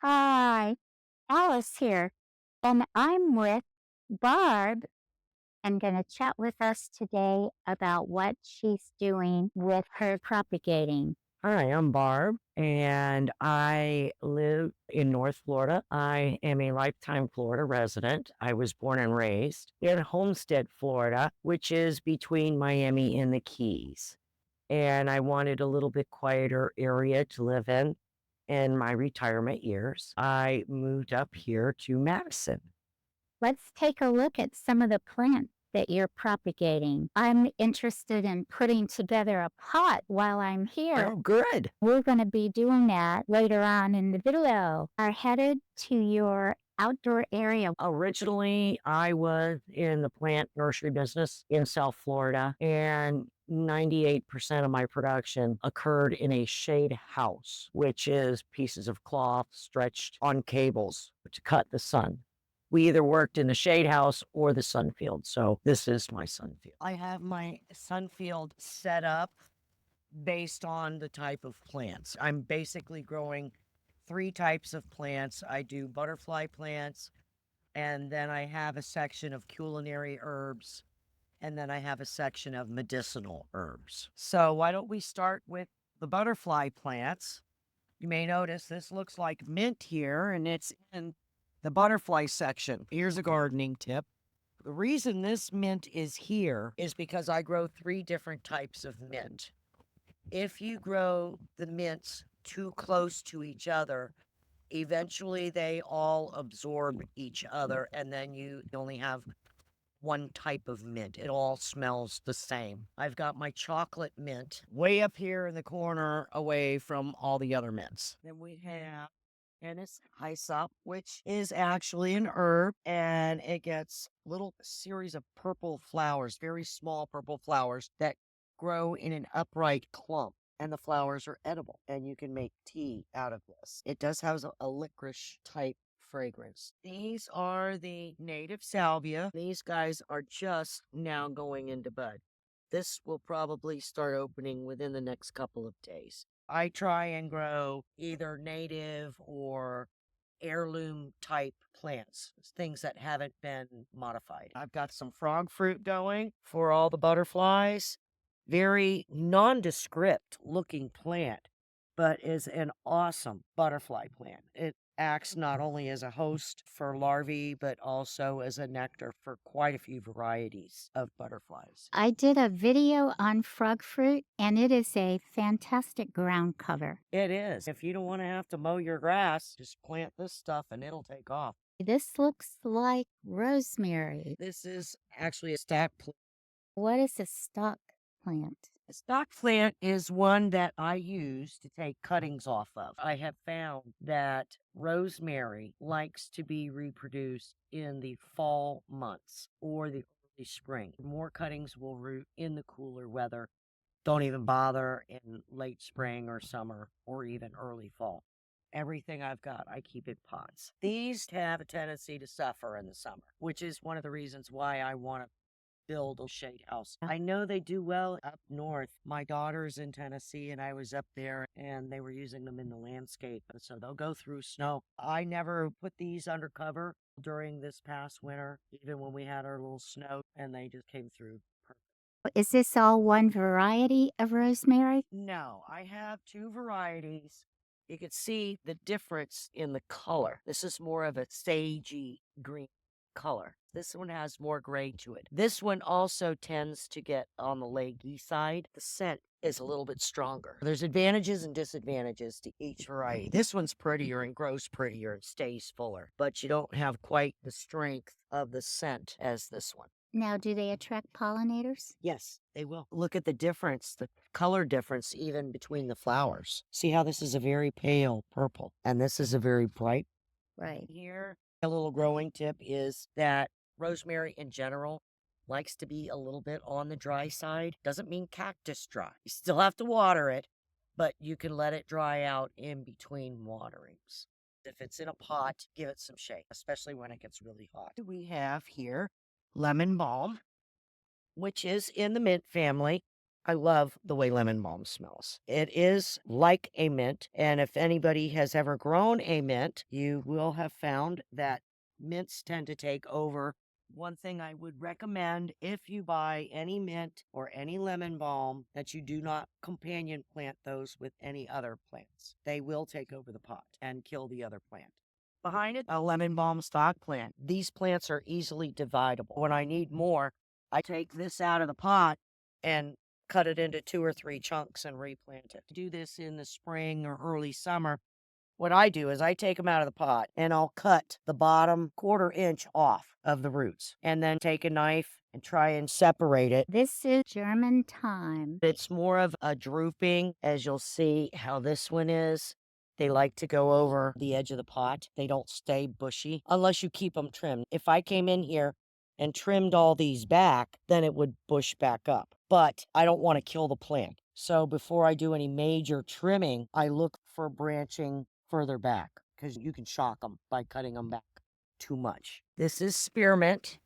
Hi, Alice here, and I'm with Barb and going to chat with us today about what she's doing with her propagating. Hi, I'm Barb, and I live in North Florida. I am a lifetime Florida resident. I was born and raised in Homestead, Florida, which is between Miami and the Keys. And I wanted a little bit quieter area to live in my retirement years. I moved up here to Madison. Let's take a look at some of the plants that you're propagating. I'm interested in putting together a pot while I'm here. Oh, good. We're going to be doing that later on in the video. Are headed to your outdoor area. Originally, I was in the plant nursery business in South Florida, and 98% of my production occurred in a shade house, which is pieces of cloth stretched on cables to cut the sun. We either worked in the shade house or the sun field. So this is my sun field. I have my sun field set up based on the type of plants. I'm basically growing three types of plants. I do butterfly plants, and then I have a section of culinary herbs, and then I have a section of medicinal herbs. So why don't we start with the butterfly plants? You may notice this looks like mint here, and it's in the butterfly section. Here's a gardening tip. The reason this mint is here is because I grow three different types of mint. If you grow the mints too close to each other, eventually they all absorb each other, and then you only have one type of mint. It all smells the same. I've got my chocolate mint way up here in the corner away from all the other mints. Then we have honeysuckle, which is actually an herb, and it gets little series of purple flowers, very small purple flowers that grow in an upright clump. And the flowers are edible, and you can make tea out of this. It does have a licorice type fragrance. These are the native salvia. These guys are just now going into bud. This will probably start opening within the next couple of days. I try and grow either native or heirloom type plants, things that haven't been modified. I've got some frog fruit going for all the butterflies. Very nondescript looking plant, but is an awesome butterfly plant. It acts not only as a host for larvae, but also as a nectar for quite a few varieties of butterflies. I did a video on frog fruit, and it is a fantastic ground cover. It is. If you don't want to have to mow your grass, just plant this stuff and it'll take off. This looks like rosemary. This is actually a stack plant. What is a stock plant? A stock plant is one that I use to take cuttings off of. I have found that rosemary likes to be reproduced in the fall months or the early spring. More cuttings will root in the cooler weather. Don't even bother in late spring or summer or even early fall. Everything I've got, I keep in pots. These have a tendency to suffer in the summer, which is one of the reasons why I want to build a shade house. I know they do well up north. My daughter's in Tennessee, and I was up there, and they were using them in the landscape. So they'll go through snow. I never put these under cover during this past winter, even when we had our little snow, and they just came through perfect. Is this all one variety of rosemary? No, I have two varieties. You can see the difference in the color. This is more of a sagey green color. This one has more gray to it. This one also tends to get on the leggy side. The scent is a little bit stronger. There's advantages and disadvantages to each variety. This one's prettier and grows prettier and stays fuller, but you don't have quite the strength of the scent as this one. Now, do they attract pollinators? Yes, they will. Look at the difference, the color difference even between the flowers. See how this is a very pale purple and this is a very bright. Right. Here, a little growing tip is that rosemary in general likes to be a little bit on the dry side. Doesn't mean cactus dry. You still have to water it, but you can let it dry out in between waterings. If it's in a pot, give it some shade, especially when it gets really hot. We have here lemon balm, which is in the mint family. I love the way lemon balm smells. It is like a mint, and if anybody has ever grown a mint, you will have found that mints tend to take over. One thing I would recommend if you buy any mint or any lemon balm that you do not companion plant those with any other plants. They will take over the pot and kill the other plant. Behind it, a lemon balm stock plant. These plants are easily dividable. When I need more, I take this out of the pot and cut it into 2 or 3 chunks and replant it. Do this in the spring or early summer. What I do is I take them out of the pot and I'll cut the bottom 1/4 inch off of the roots and then take a knife and try and separate it. This is German thyme. It's more of a drooping, as you'll see how this one is. They like to go over the edge of the pot. They don't stay bushy unless you keep them trimmed. If I came in here and trimmed all these back, then it would bush back up. But I don't want to kill the plant. So before I do any major trimming, I look for branching further back because you can shock them by cutting them back too much. This is spearmint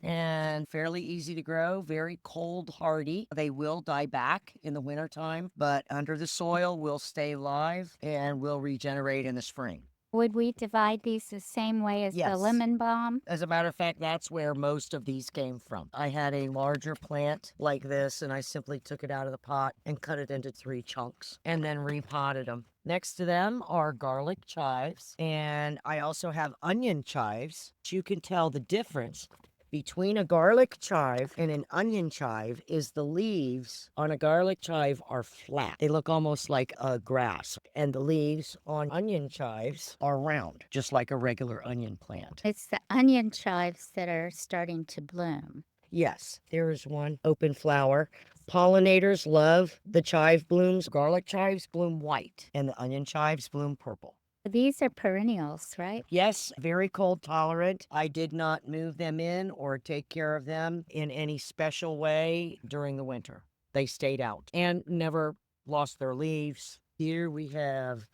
and fairly easy to grow, very cold hardy. They will die back in the wintertime, but under the soil will stay live and will regenerate in the spring. Would we divide these the same way as the Yes. lemon balm? As a matter of fact, that's where most of these came from. I had a larger plant like this, and I simply took it out of the pot and cut it into 3 chunks and then repotted them. Next to them are garlic chives, and I also have onion chives. You can tell the difference between a garlic chive and an onion chive is the leaves on a garlic chive are flat. They look almost like a grass, and the leaves on onion chives are round, just like a regular onion plant. It's the onion chives that are starting to bloom. Yes, there is one open flower. Pollinators love the chive blooms. Garlic chives bloom white, and the onion chives bloom purple. These are perennials, right? Yes, very cold tolerant. I did not move them in or take care of them in any special way during the winter. They stayed out and never lost their leaves. Here we have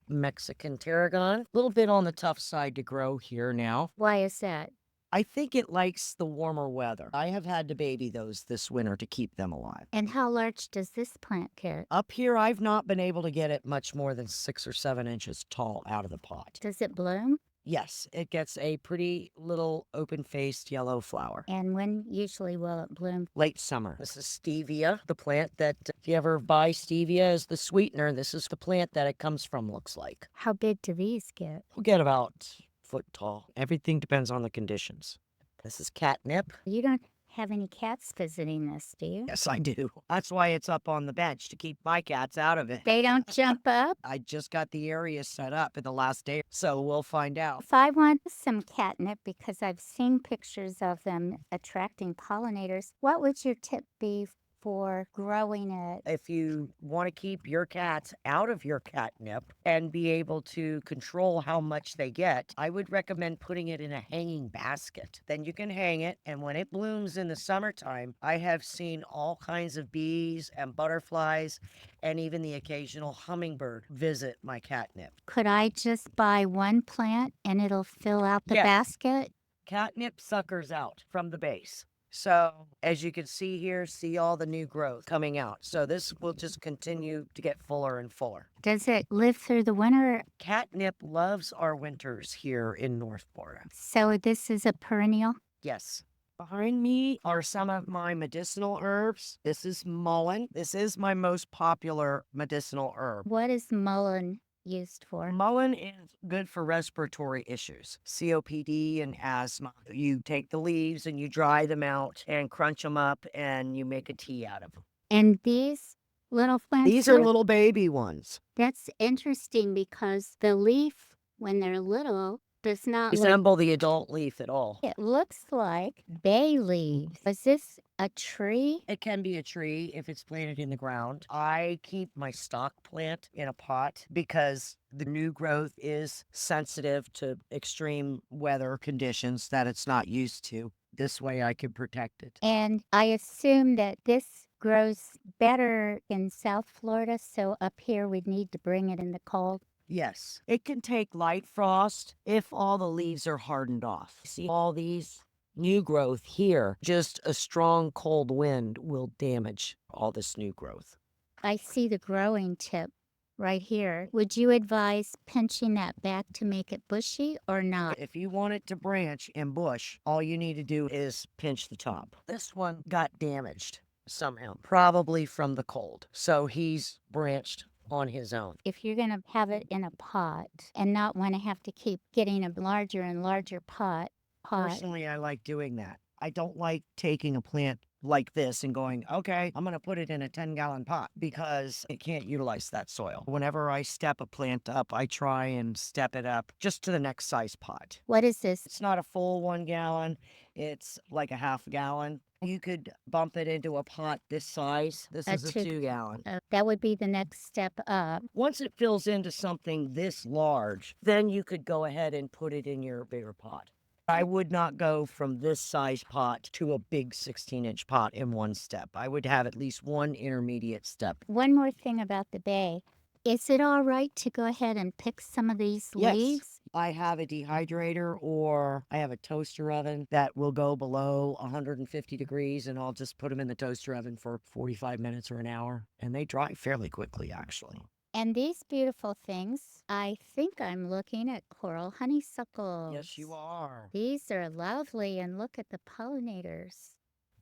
Mexican tarragon. A little bit on the tough side to grow here now. Why is that? I think it likes the warmer weather. I have had to baby those this winter to keep them alive. And how large does this plant get? Up here, I've not been able to get it much more than 6 or 7 inches tall out of the pot. Does it bloom? Yes, it gets a pretty little open-faced yellow flower. And when usually will it bloom? Late summer. This is stevia, the plant that if you ever buy stevia as the sweetener, this is the plant that it comes from, looks like. How big do these get? We'll get about foot tall. Everything depends on the conditions. This is catnip. You don't have any cats visiting this, do you? Yes, I do. That's why it's up on the bench, to keep my cats out of it. They don't jump up? I just got the area set up in the last day, so we'll find out. If I want some catnip, because I've seen pictures of them attracting pollinators, what would your tip be for growing it? If you want to keep your cats out of your catnip and be able to control how much they get, I would recommend putting it in a hanging basket. Then you can hang it, and when it blooms in the summertime, I have seen all kinds of bees and butterflies and even the occasional hummingbird visit my catnip. Could I just buy one plant and it'll fill out the Yes. basket? Catnip suckers out from the base. So as you can see here, see all the new growth coming out. So this will just continue to get fuller and fuller. Does it live through the winter? Catnip loves our winters here in North Florida. So this is a perennial? Yes. Behind me are some of my medicinal herbs. This is mullein. This is my most popular medicinal herb. What is mullein used for? Mullein is good for respiratory issues, COPD and asthma. You take the leaves and you dry them out and crunch them up and you make a tea out of them. And these little plants? These are little baby ones. That's interesting because the leaf, when they're little, does not Resemble the adult leaf at all. It looks like bay leaves. Is this a tree? It can be a tree if it's planted in the ground. I keep my stock plant in a pot because the new growth is sensitive to extreme weather conditions that it's not used to. This way I can protect it. And I assume that this grows better in South Florida, so up here we'd need to bring it in the cold. Yes, it can take light frost if all the leaves are hardened off. See all these new growth here. Just a strong cold wind will damage all this new growth. I see the growing tip right here. Would you advise pinching that back to make it bushy or not? If you want it to branch and bush, all you need to do is pinch the top. This one got damaged somehow, probably from the cold. So he's branched on his own. If you're going to have it in a pot and not want to have to keep getting a larger and larger pot. Personally, I like doing that. I don't like taking a plant like this and going, okay, I'm going to put it in a 10-gallon pot because it can't utilize that soil. Whenever I step a plant up, I try and step it up just to the next size pot. What is this? It's not a full 1 gallon. It's like a half gallon. You could bump it into a pot this size. This is a 2-gallon. That would be the next step up. Once it fills into something this large, then you could go ahead and put it in your bigger pot. I would not go from this size pot to a big 16-inch pot in one step. I would have at least one intermediate step. One more thing about the bay. Is it all right to go ahead and pick some of these leaves? I have a dehydrator or I have a toaster oven that will go below 150 degrees, and I'll just put them in the toaster oven for 45 minutes or an hour, and they dry fairly quickly, actually. And these beautiful things, I think I'm looking at coral honeysuckles. Yes, you are. These are lovely, and look at the pollinators.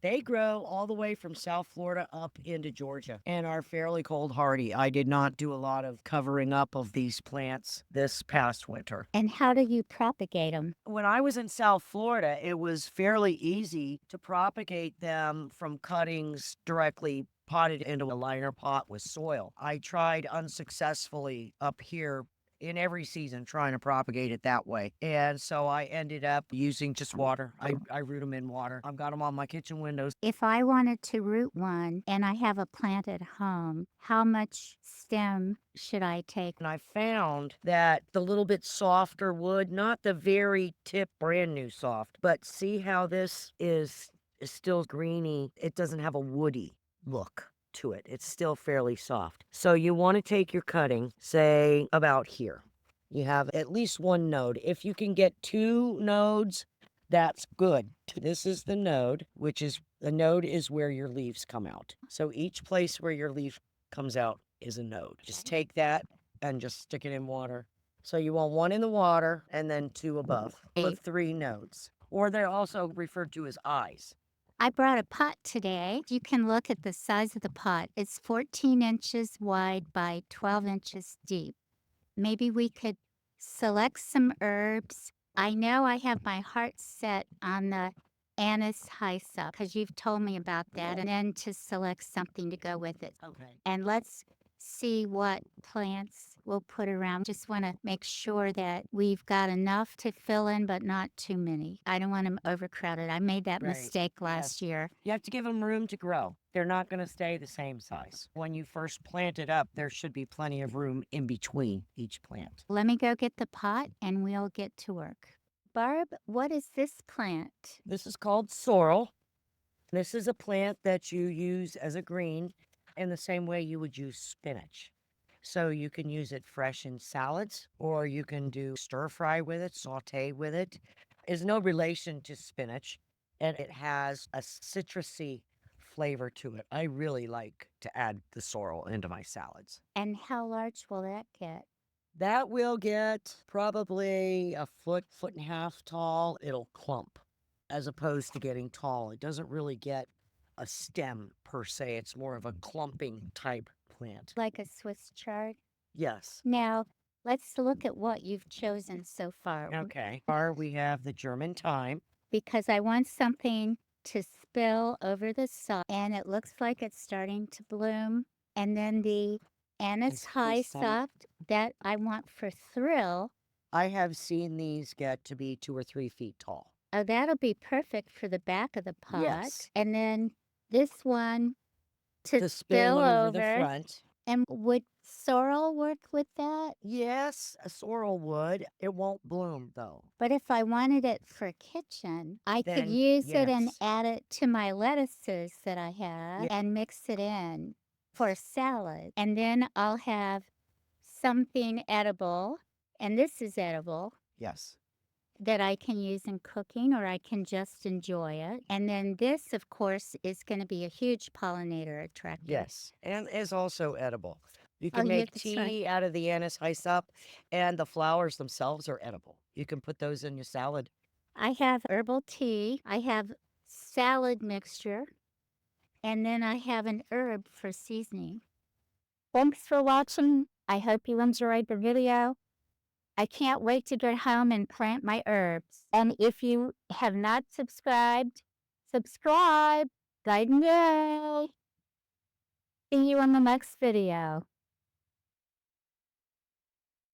They grow all the way from South Florida up into Georgia and are fairly cold hardy. I did not do a lot of covering up of these plants this past winter. And how do you propagate them? When I was in South Florida, it was fairly easy to propagate them from cuttings directly potted into a liner pot with soil. I tried unsuccessfully up here in every season trying to propagate it that way. And so I ended up using just water. I root them in water. I've got them on my kitchen windows. If I wanted to root one and I have a plant at home, how much stem should I take? And I found that the little bit softer wood, not the very tip brand new soft, but see how this is still greeny. It doesn't have a woody look to it. It's still fairly soft. So you want to take your cutting, say about here. You have at least one node. If you can get 2 nodes, that's good. This is the node, which is the node is where your leaves come out. So each place where your leaf comes out is a node. Just take that and just stick it in water. So you want 1 in the water and then 2 above with 3 nodes, or they're also referred to as eyes. I brought a pot today. You can look at the size of the pot. It's 14 inches wide by 12 inches deep. Maybe we could select some herbs. I know I have my heart set on the anise honeysuckle because you've told me about that, and then to select something to go with it. Okay. And let's see what plants we'll put around. Just want to make sure that we've got enough to fill in, but not too many. I don't want them overcrowded. I made that mistake last year. You have to give them room to grow. They're not going to stay the same size. When you first plant it up, there should be plenty of room in between each plant. Let me go get the pot and we'll get to work. Barb, what is this plant? This is called sorrel. This is a plant that you use as a green in the same way you would use spinach. So you can use it fresh in salads, or you can do stir fry with it, saute with it. It's no relation to spinach, and it has a citrusy flavor to it. I really like to add the sorrel into my salads. And how large will that get? That will get probably a foot, 1.5 feet tall. It'll clump as opposed to getting tall. It doesn't really get a stem per se. It's more of a clumping type plant. Like a Swiss chard? Yes. Now, let's look at what you've chosen so far. Okay. Here we have the German thyme. Because I want something to spill over the side, and it looks like it's starting to bloom. And then the anise honeysuckle that I want for thrill. I have seen these get to be 2 or 3 feet tall. Oh, that'll be perfect for the back of the pot. Yes. And then this one to spill over the front. And would sorrel work with that? Yes, a sorrel would. It won't bloom though. But if I wanted it for kitchen, I could Then, use it and yes. add it to my lettuces that I have and mix it in for salad. And then I'll have something edible. And this is edible. Yes. that I can use in cooking or I can just enjoy it. And then this, of course, is going to be a huge pollinator attractor. Yes, and is also edible. You Oh, can yeah, make that's right. tea out of the anise hyssop, and the flowers themselves are edible. You can put those in your salad. I have herbal tea, I have salad mixture, and then I have an herb for seasoning. Thanks for watching. I hope you enjoyed the video. I can't wait to get home and plant my herbs. And if you have not subscribed, subscribe. Guide and go. See you on the next video.